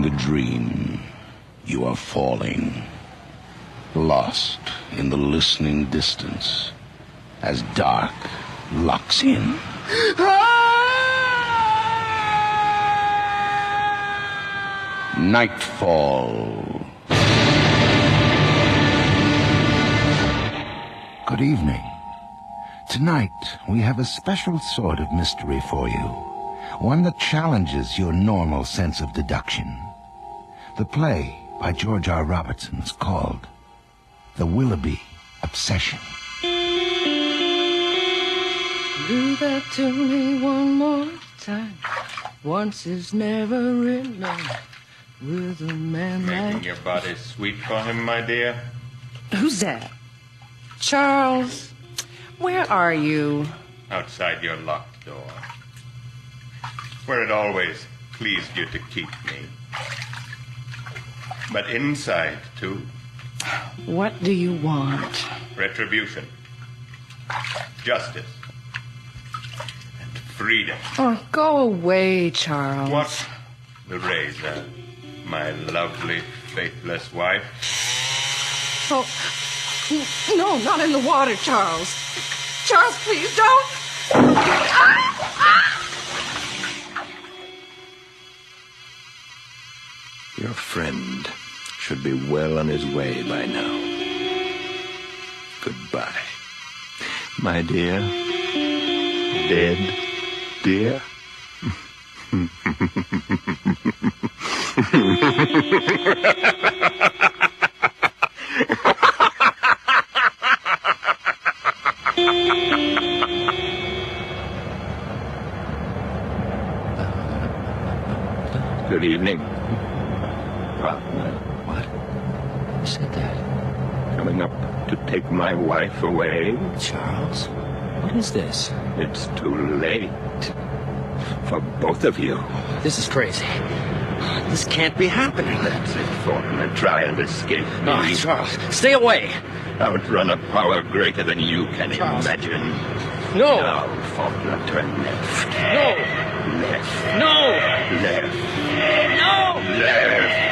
In the dream, you are falling, lost in the listening distance, as dark locks in. Nightfall. Good evening. Tonight, we have a special sort of mystery for you. One that challenges your normal sense of deduction. The play by George R. Robertson is called The Willoughby Obsession. Do that to me one more time. Once is never enough with a man Making like... your body sweet for him, my dear? Who's that? Charles, where are you? Outside your locked door. Where it always pleased you to keep me. But inside, too. What do you want? Retribution. Justice. And freedom. Oh, go away, Charles. What? The razor, my lovely, faithless wife. Oh, no, not in the water, Charles. Charles, please don't. Your friend should be well on his way by now. Goodbye, my dear. Dead dear. Good evening, partner. What? Who said that? Coming up to take my wife away. Charles, what is this? It's too late for both of you. This is crazy. This can't be happening. That's it, Faulkner. Try and escape me. Oh, Charles, stay away. Outrun a power greater than you can Charles. imagine. No. Now, Faulkner, turn left. No. Left. No. Left. No. Left.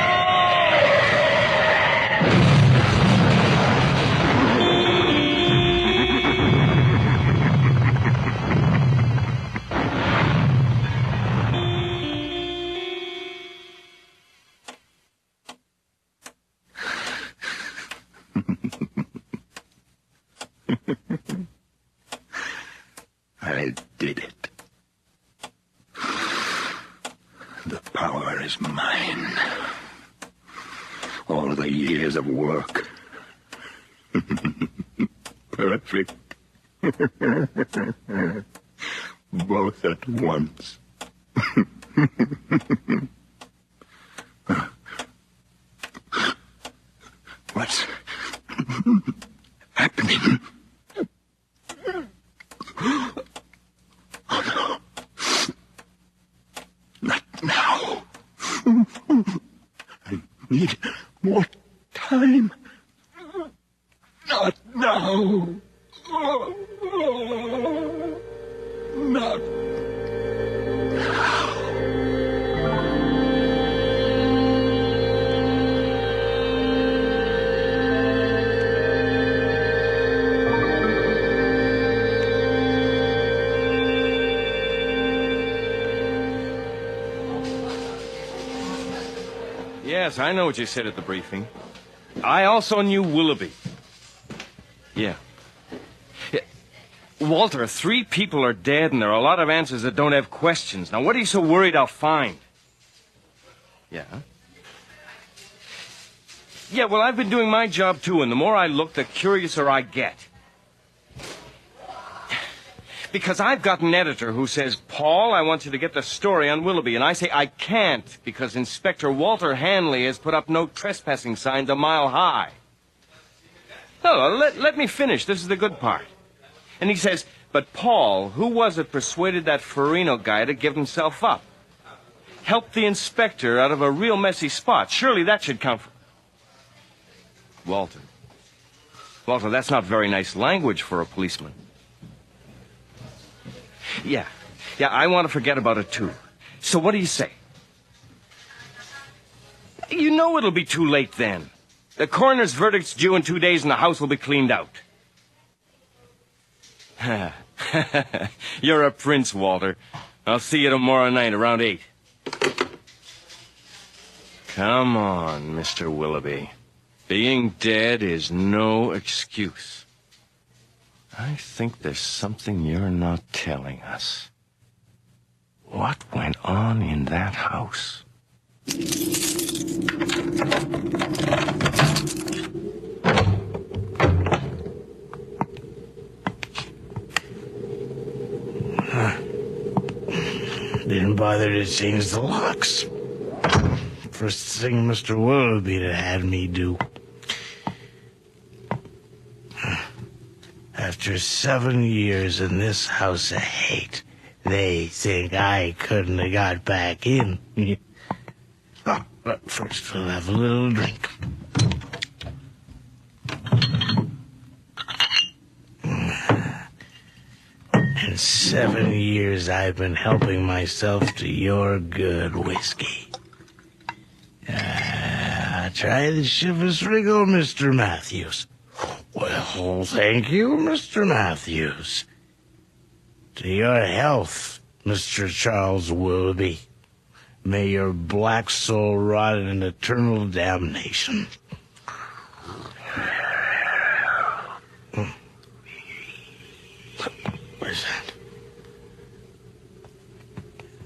I did it. The power is mine. All the years of work. Perfect. Both at once. What's happening? Oh, no. Not now. I need more time. Not now. Not now. Yes, I know what you said at the briefing. I also knew Willoughby. Yeah. Walter, 3 people are dead, and there are a lot of answers that don't have questions. Now, what are you so worried I'll find? Yeah? Yeah, well, I've been doing my job, too, and the more I look, the curiouser I get. Because I've got an editor who says, Paul, I want you to get the story on Willoughby. And I say, I can't, because Inspector Walter Hanley has put up no trespassing signs a mile high. No, let me finish. This is the good part. And he says, but Paul, who was it persuaded that Farino guy to give himself up? Helped the inspector out of a real messy spot. Surely that should count for... Walter, that's not very nice language for a policeman. Yeah, I want to forget about it, too. So what do you say? You know it'll be too late then. The coroner's verdict's due in 2 days and the house will be cleaned out. You're a prince, Walter. I'll see you tomorrow night around 8. Come on, Mr. Willoughby. Being dead is no excuse. I think there's something you're not telling us. What went on in that house? Didn't bother to change the locks. First thing Mr. Willoughby had me do. After 7 years in this house of hate, they think I couldn't have got back in. Oh, but first we'll have a little drink. In 7 years, I've been helping myself to your good whiskey. Try the Chivas Regal, Mr. Matthews. Well, thank you, Mr. Matthews. To your health, Mr. Charles Willoughby. May your black soul rot in eternal damnation. Where's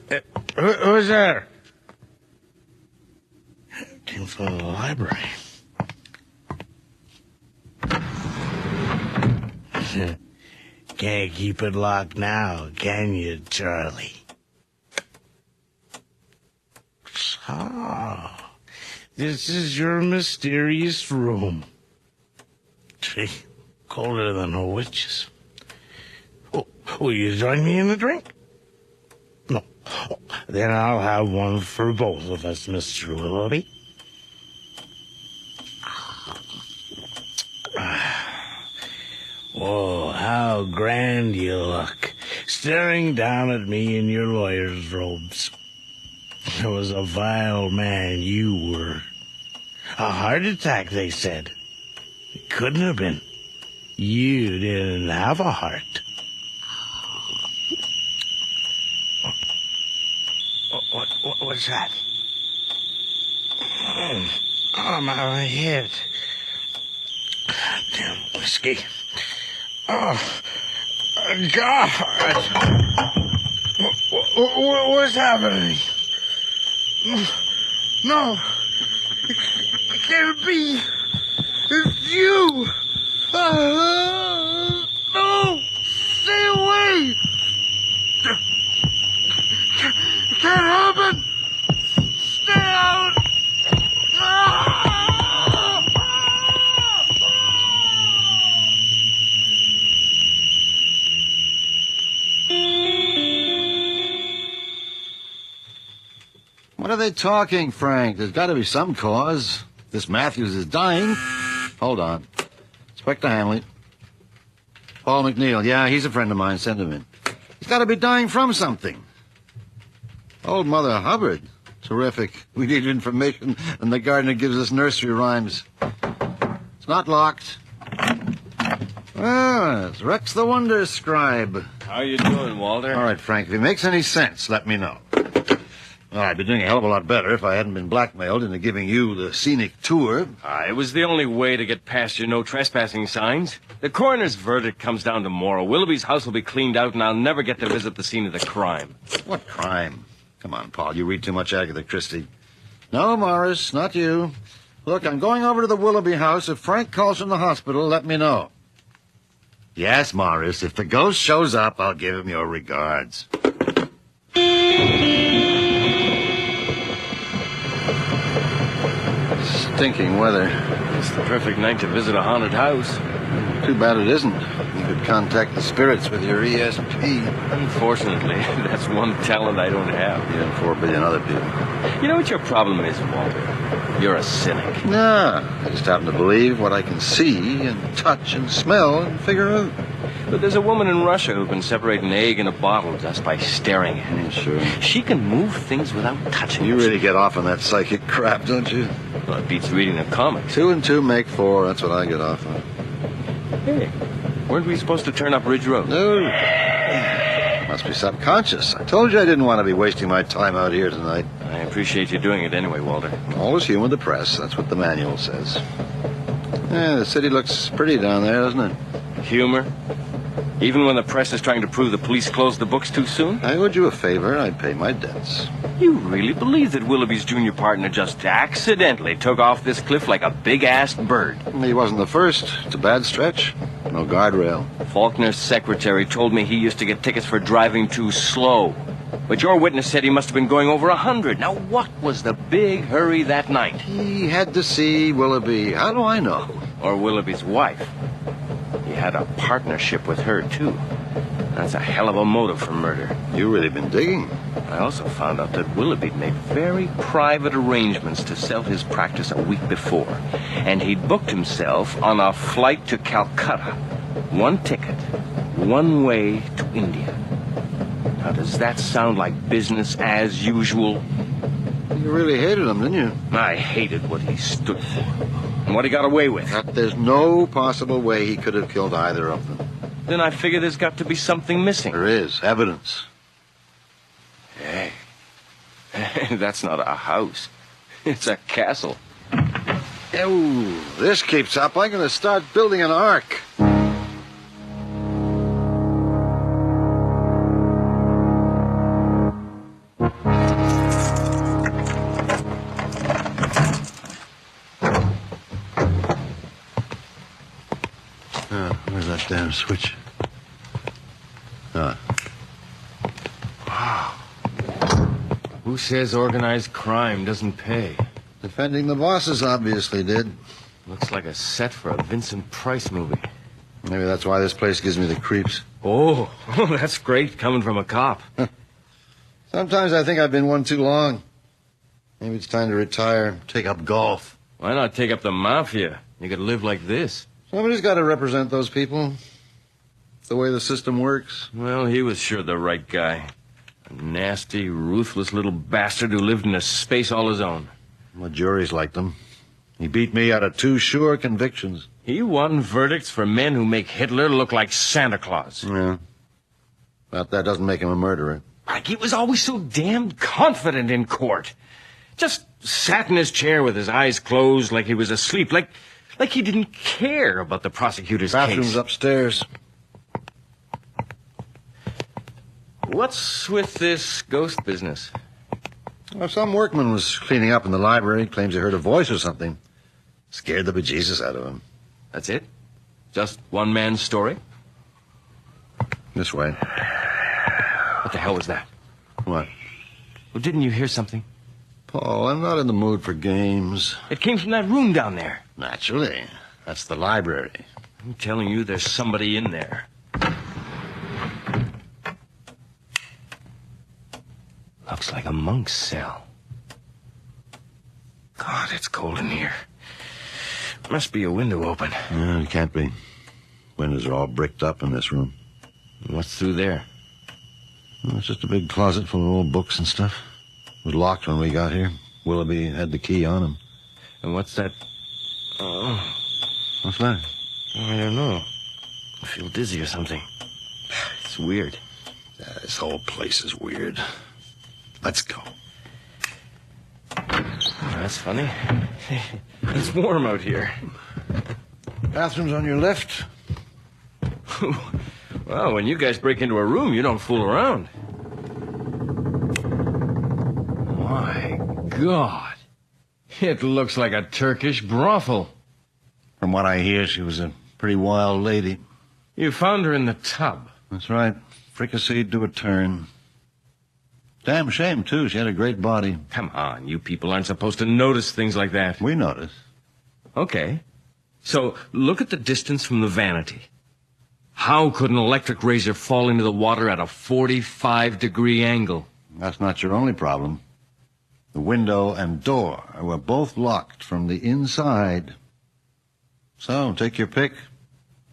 that? Who's there? Came from the library. Can't keep it locked now, can you, Charlie? Ah, this is your mysterious room. Gee, colder than a witch's. Oh, will you join me in a drink? No. Oh, then I'll have one for both of us, Mr. Willoughby. Whoa, how grand you look, staring down at me in your lawyer's robes. It was a vile man you were. A heart attack, they said. It couldn't have been. You didn't have a heart. What's that? Oh, my head. Damn whiskey. Oh, God. What's happening? No. It can't be. It's you. No. Stay away. It can't happen. Stay out. What are they talking, Frank? There's got to be some cause. This Matthews is dying. Hold on. Inspector Hamley. Paul McNeil. Yeah, he's a friend of mine. Send him in. He's got to be dying from something. Old Mother Hubbard. Terrific. We need information, and the gardener gives us nursery rhymes. It's not locked. Ah, it's Rex the Wonder Scribe. How you doing, Walter? All right, Frank, if it makes any sense, let me know. Well, I'd be doing a hell of a lot better if I hadn't been blackmailed into giving you the scenic tour. It was the only way to get past your no trespassing signs. The coroner's verdict comes down tomorrow. Willoughby's house will be cleaned out, and I'll never get to visit the scene of the crime. What crime? Come on, Paul, you read too much Agatha Christie. No, Morris, not you. Look, I'm going over to the Willoughby house. If Frank calls from the hospital, let me know. Yes, Morris, if the ghost shows up, I'll give him your regards. Stinking weather. It's the perfect night to visit a haunted house. Too bad it isn't. You could contact the spirits with your ESP. Unfortunately, that's one talent I don't have. You and 4 billion other people. You know what your problem is, Walter? You're a cynic. Nah, I just happen to believe what I can see and touch and smell and figure out. But there's a woman in Russia who can separate an egg and a bottle just by staring at it. Sure. She can move things without touching You them. really get off on that psychic crap, don't you? Well, it beats reading a comic. 2 and 2 make 4. That's what I get off on. Hey, weren't we supposed to turn up Ridge Road? No. Must be subconscious. I told you I didn't want to be wasting my time out here tonight. I appreciate you doing it anyway, Walter. Always humor the press. That's what the manual says. Yeah, the city looks pretty down there, doesn't it? Humor? Even when the press is trying to prove the police closed the books too soon? I owed you a favor. I'd pay my debts. You really believe that Willoughby's junior partner just accidentally took off this cliff like a big-assed bird? He wasn't the first. It's a bad stretch. No guardrail. Faulkner's secretary told me he used to get tickets for driving too slow. But your witness said he must have been going over 100. Now, what was the big hurry that night? He had to see Willoughby. How do I know? Or Willoughby's wife. He had a partnership with her, too. That's a hell of a motive for murder. You really been digging. I also found out that Willoughby made very private arrangements to sell his practice a week before. And he'd booked himself on a flight to Calcutta. 1 ticket, 1 way to India. Now, does that sound like business as usual? You really hated him, didn't you? I hated what he stood for. And what he got away with. That there's no possible way he could have killed either of them. Then I figure there's got to be something missing. There is. Evidence. Hey, that's not a house. It's a castle. Oh, this keeps up. I'm going to start building an ark. Where's that damn switch? Who says organized crime doesn't pay? Defending the bosses obviously did. Looks like a set for a Vincent Price movie. Maybe that's why this place gives me the creeps. Oh, that's great coming from a cop. Sometimes I think I've been one too long. Maybe it's time to retire, take up golf. Why not take up the mafia? You could live like this. Somebody's got to represent those people. It's the way the system works. Well, he was sure the right guy. A nasty, ruthless little bastard who lived in a space all his own. The juries liked him. He beat me out of 2 sure convictions. He won verdicts for men who make Hitler look like Santa Claus. Yeah. But that doesn't make him a murderer. Like he was always so damned confident in court. Just sat in his chair with his eyes closed like he was asleep. Like he didn't care about the prosecutor's Bathroom's case. upstairs. What's with this ghost business? Well, some workman was cleaning up in the library, claims he heard a voice or something. Scared the bejesus out of him. That's it? Just one man's story? This way. What the hell was that? What? Well, didn't you hear something? Paul, I'm not in the mood for games. It came from that room down there. Naturally. That's the library. I'm telling you, there's somebody in there. Looks like a monk's cell. God, it's cold in here. Must be a window open. No, it can't be. Windows are all bricked up in this room. What's through there? Well, it's just a big closet full of old books and stuff. It was locked when we got here. Willoughby had the key on him. And what's that? Oh, What's that? I don't know. I feel dizzy or something. It's weird. Yeah, this whole place is weird. Let's go. Oh, that's funny. It's warm out here. Bathroom's on your left. Well, when you guys break into a room, you don't fool around. My God. It looks like a Turkish brothel. From what I hear, she was a pretty wild lady. You found her in the tub. That's right. Fricasseed to a turn. Damn shame, too. She had a great body. Come on, you people aren't supposed to notice things like that. We noticed. Okay. So, look at the distance from the vanity. How could an electric razor fall into the water at a 45-degree angle? That's not your only problem. The window and door were both locked from the inside. So, take your pick.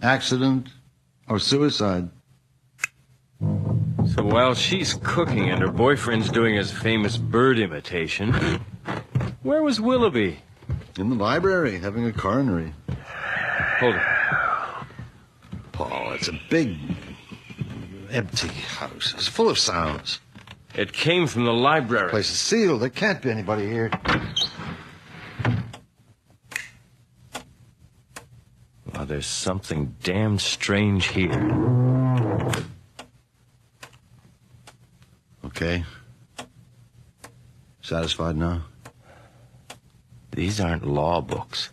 Accident Or suicide. So while she's cooking and her boyfriend's doing his famous bird imitation, where was Willoughby? In the library, having a coronary. Hold it. Paul, it's a big, empty house. It's full of sounds. It came from the library. The place is sealed. There can't be anybody here. Well, there's something damn strange here. Okay. Satisfied now? These aren't law books.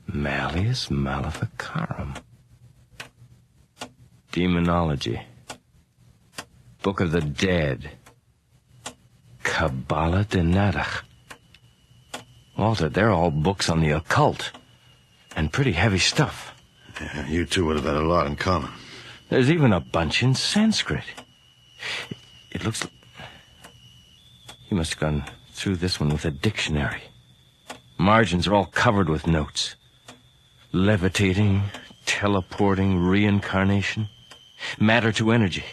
Malleus Maleficarum. Demonology. Book of the Dead. Kabbalah de Nadach. Walter, they're all books on the occult. And pretty heavy stuff. Yeah, you two would have had a lot in common. There's even a bunch in Sanskrit. It looks like... You must have gone through this one with a dictionary. Margins are all covered with notes. Levitating, teleporting, reincarnation, matter to energy.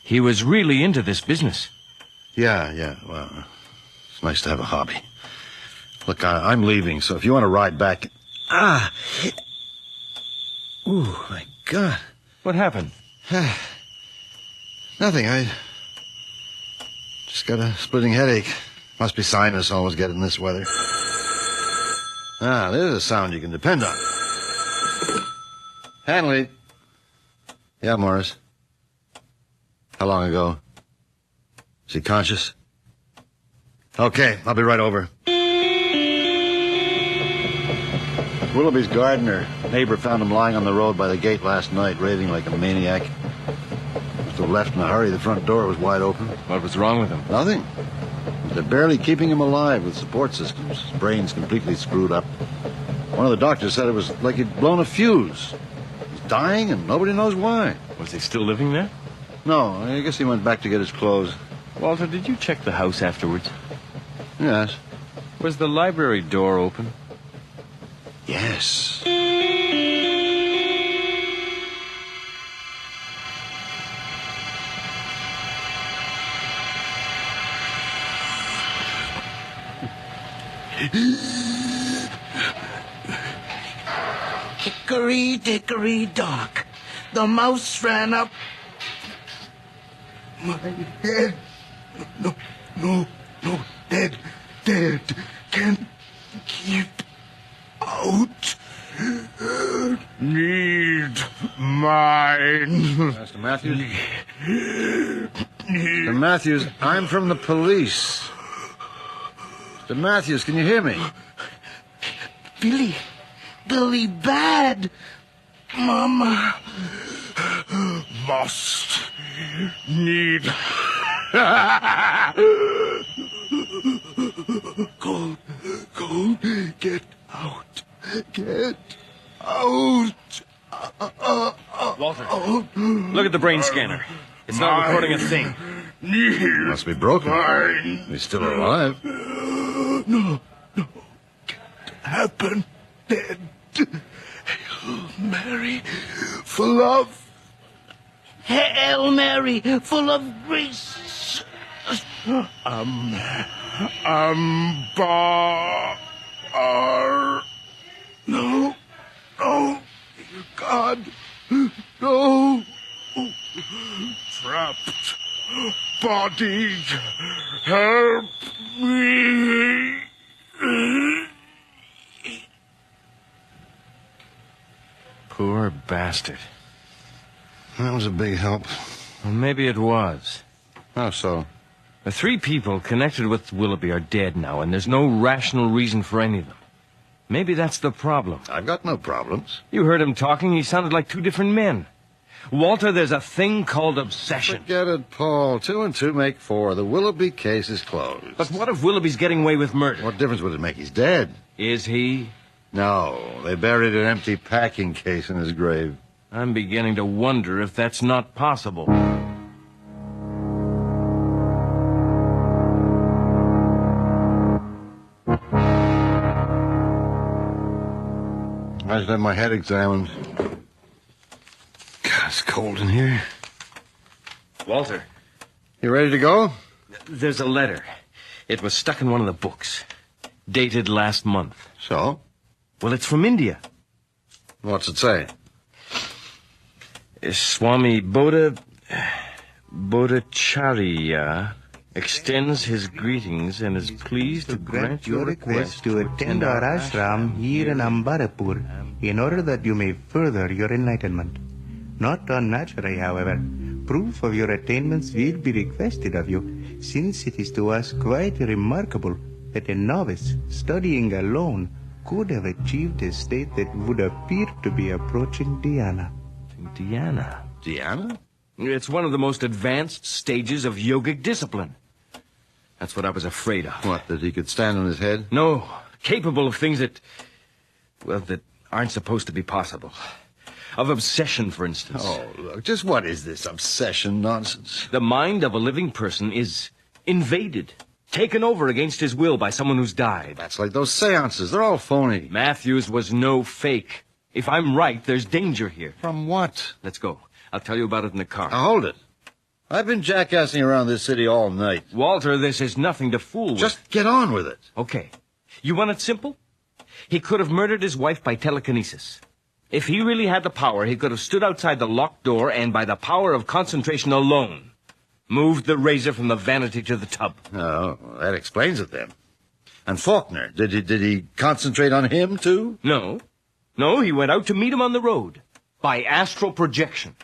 He was really into this business. Yeah, well, it's nice to have a hobby. Look, I'm leaving, so if you want to ride back... Ooh, my God. What happened? Nothing, I just got a splitting headache. Must be sinus, always get it in this weather. There's a sound you can depend on. Hanley. Yeah, Morris. How long ago? Is he conscious? Okay, I'll be right over. Willoughby's gardener. Neighbor found him lying on the road by the gate last night, raving like a maniac. Must have left in a hurry. The front door was wide open. What was wrong with him? Nothing. They're barely keeping him alive with support systems. His brain's completely screwed up. One of the doctors said it was like he'd blown a fuse. He's dying and nobody knows why. Was he still living there? No, I guess he went back to get his clothes. Walter, did you check the house afterwards? Yes. Was the library door open? Yes. Hickory dickory dock. The mouse ran up my head. No, dead. Can't keep out. Need mine. Mr. Matthews? Mr. Matthews, I'm from the police. Mr. Matthews, can you hear me? Billy bad. Mama must need. Go, get out. Walter, look at the brain scanner. It's not recording a thing. Must be broken. He's still alive. No. Can't happen. Dead. Hail Mary, full of... Hail Mary, full of grace. No, dear God, no. Trapped body, help me. Poor bastard. That was a big help. Well, maybe it was. How so? The 3 people connected with Willoughby are dead now, and there's no rational reason for any of them. Maybe that's the problem. I've got no problems. You heard him talking. He sounded like 2 different men. Walter, there's a thing called obsession. Forget it, Paul. 2 and 2 make 4. The Willoughby case is closed. But what if Willoughby's getting away with murder? What difference would it make? He's dead. Is he? No, they buried an empty packing case in his grave. I'm beginning to wonder if that's not possible. I should have my head examined. cold in here. Walter, You ready to go? there's a letter. It was stuck in one of the books. Dated last month. So? Well, it's from India. What's it say? Swami Bodhacharya extends his greetings and is pleased to grant your request to attend our ashram here in Ambarapur in order that you may further your enlightenment. Not unnaturally, however, proof of your attainments will be requested of you, since it is to us quite remarkable that a novice studying alone could have achieved a state that would appear to be approaching dhyana. Dhyana? Deanna? It's one of the most advanced stages of yogic discipline. That's what I was afraid of. What, that he could stand on his head? No, capable of things that aren't supposed to be possible. Of obsession, for instance. Oh, look, just what is this obsession nonsense? The mind of a living person is invaded, taken over against his will by someone who's died. That's like those seances. They're all phony. Matthews was no fake. If I'm right, there's danger here. From what? Let's go. I'll tell you about it in the car. Now, hold it. I've been jackassing around this city all night. Walter, this is nothing to fool with. Just get on with it. Okay. You want it simple? He could have murdered his wife by telekinesis. If he really had the power, he could have stood outside the locked door and, by the power of concentration alone, moved the razor from the vanity to the tub. Oh, that explains it then. And Faulkner, did he concentrate on him, too? No. No, he went out to meet him on the road. By astral projection.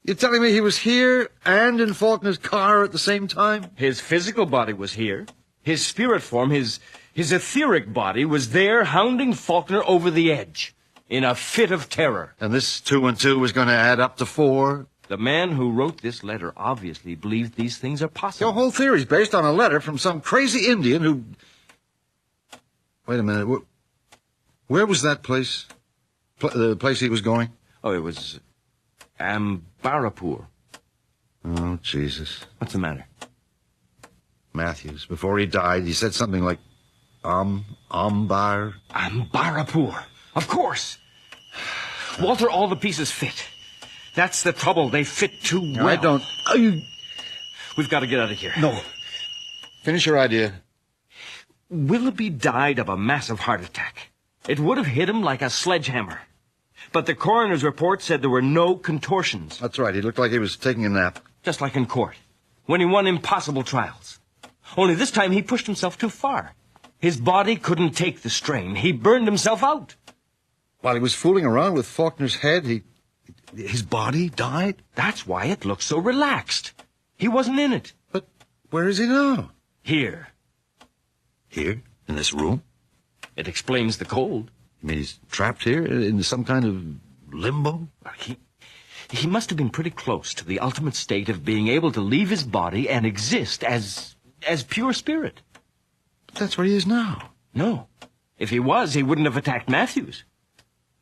You're telling me he was here and in Faulkner's car at the same time? His physical body was here. His spirit form, his etheric body, was there hounding Faulkner over the edge. In a fit of terror. And this 2 and 2 was going to add up to 4? The man who wrote this letter obviously believed these things are possible. Your whole theory's based on a letter from some crazy Indian who... Wait a minute. Where was that place? The place he was going? Oh, it was Ambarapur. Oh, Jesus. What's the matter? Matthews, before he died, he said something like, Ambar. Ambarapur. Of course. Walter, all the pieces fit. That's the trouble. They fit too well. I don't... We've got to get out of here. No. Finish your idea. Willoughby died of a massive heart attack. It would have hit him like a sledgehammer. But the coroner's report said there were no contortions. That's right. He looked like he was taking a nap. Just like in court, when he won impossible trials. Only this time he pushed himself too far. His body couldn't take the strain. He burned himself out. While he was fooling around with Faulkner's head, his body died? That's why it looks so relaxed. He wasn't in it. But where is he now? Here. Here? In this room? It explains the cold. You mean he's trapped here in some kind of limbo? He must have been pretty close to the ultimate state of being able to leave his body and exist as pure spirit. But that's where he is now. No. If he was, he wouldn't have attacked Matthews.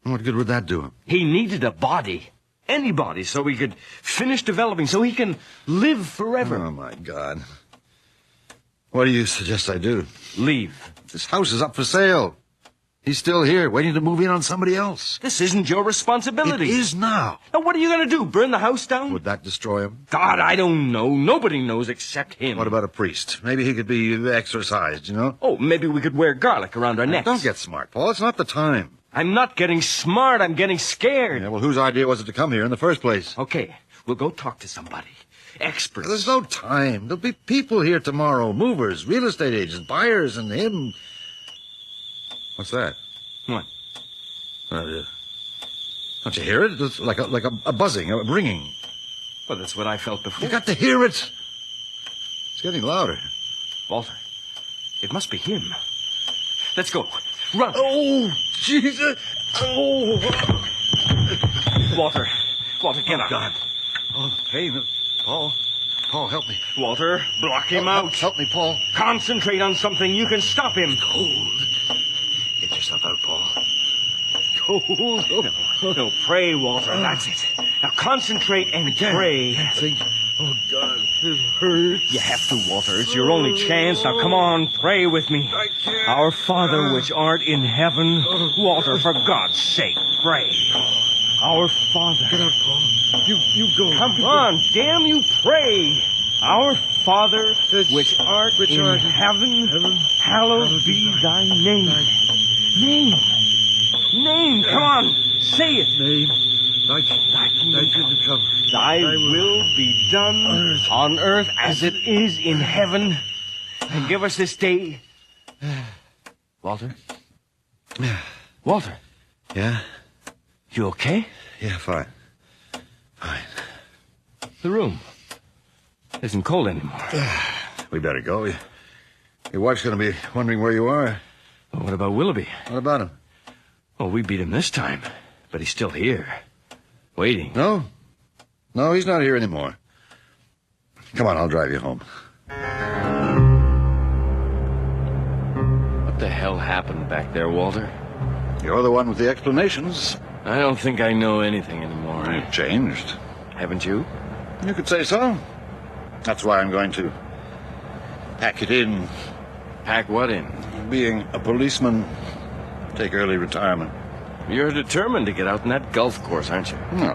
What good would that do him? He needed a body. Any body, so he could finish developing, so he can live forever. Oh, my God. What do you suggest I do? Leave. This house is up for sale. He's still here, waiting to move in on somebody else. This isn't your responsibility. It is now. Now, what are you going to do? Burn the house down? Would that destroy him? God, I don't know. Nobody knows except him. What about a priest? Maybe he could be exorcised, you know? Oh, maybe we could wear garlic around our necks. Don't get smart, Paul. It's not the time. I'm not getting smart. I'm getting scared. Yeah, well, whose idea was it to come here in the first place? Okay, we'll go talk to somebody. Experts. There's no time. There'll be people here tomorrow. Movers, real estate agents, buyers, and him. What's that? What? Don't you hear it? It's like a buzzing, a ringing. Well, that's what I felt before. You got to hear it. It's getting louder. Walter, it must be him. Let's go. Run. Oh, Jesus. Oh. Walter, get up. God. Oh, the pain. Paul, help me. Walter, block him out. Help me, Paul. Concentrate on something. You can stop him. Cold. Get yourself out, Paul. Cold. No, pray, Walter. That's it. Now concentrate and pray. Think. Oh, God, it hurts. You have to, Walter. It's your only chance. Now, come on, pray with me. I can't. Our Father which art in heaven. Walter, for God's sake, pray. Our Father. Get out, Paul. You go. Come on, damn you, pray. Our Father, which art in heaven, hallowed be thy name. Name, come on, say it. Name. Thy kingdom come. Thy will be done on earth as it is in heaven. And give us this day... Walter? Walter? Yeah? You okay? Yeah, fine. Fine. The room isn't cold anymore. We better go. Your wife's going to be wondering where you are. Well, what about Willoughby? What about him? Well, we beat him this time, but he's still here. Waiting. No, he's not here anymore. Come on, I'll drive you home. What the hell happened back there, Walter? You're the one with the explanations. I don't think I know anything anymore. You've changed. Haven't you? You could say so. That's why I'm going to pack it in. Pack what in? Being a policeman, take early retirement. You're determined to get out in that golf course, aren't you? No.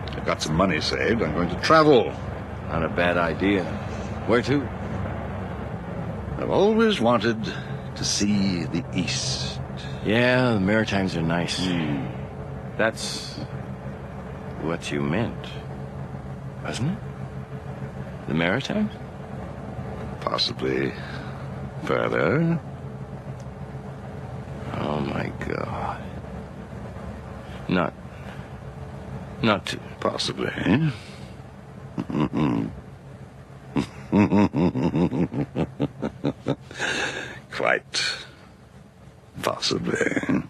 I've got some money saved. I'm going to travel. Not a bad idea. Where to? I've always wanted to see the East. Yeah, the Maritimes are nice. That's what you meant, wasn't it? The Maritimes? Possibly further. Oh, my God. Not to... Possibly. Quite possibly.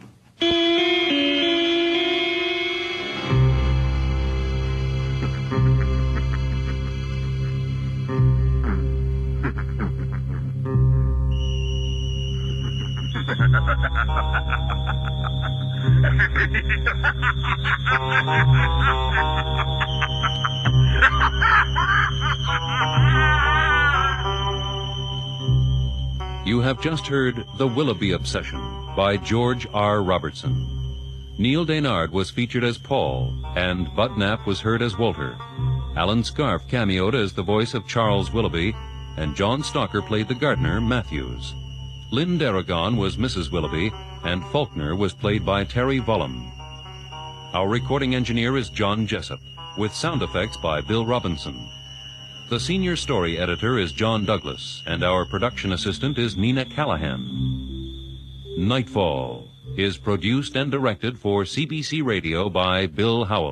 You have just heard The Willoughby Obsession by George R. Robertson. Neil Daynard was featured as Paul, and Bud Knapp was heard as Walter. Alan Scarf cameoed as the voice of Charles Willoughby, and John Stalker played the gardener, Matthews. Lynn Darragon was Mrs. Willoughby, and Faulkner was played by Terry Vollum. Our recording engineer is John Jessup, with sound effects by Bill Robinson. The senior story editor is John Douglas, and our production assistant is Nina Callahan. Nightfall is produced and directed for CBC Radio by Bill Howell.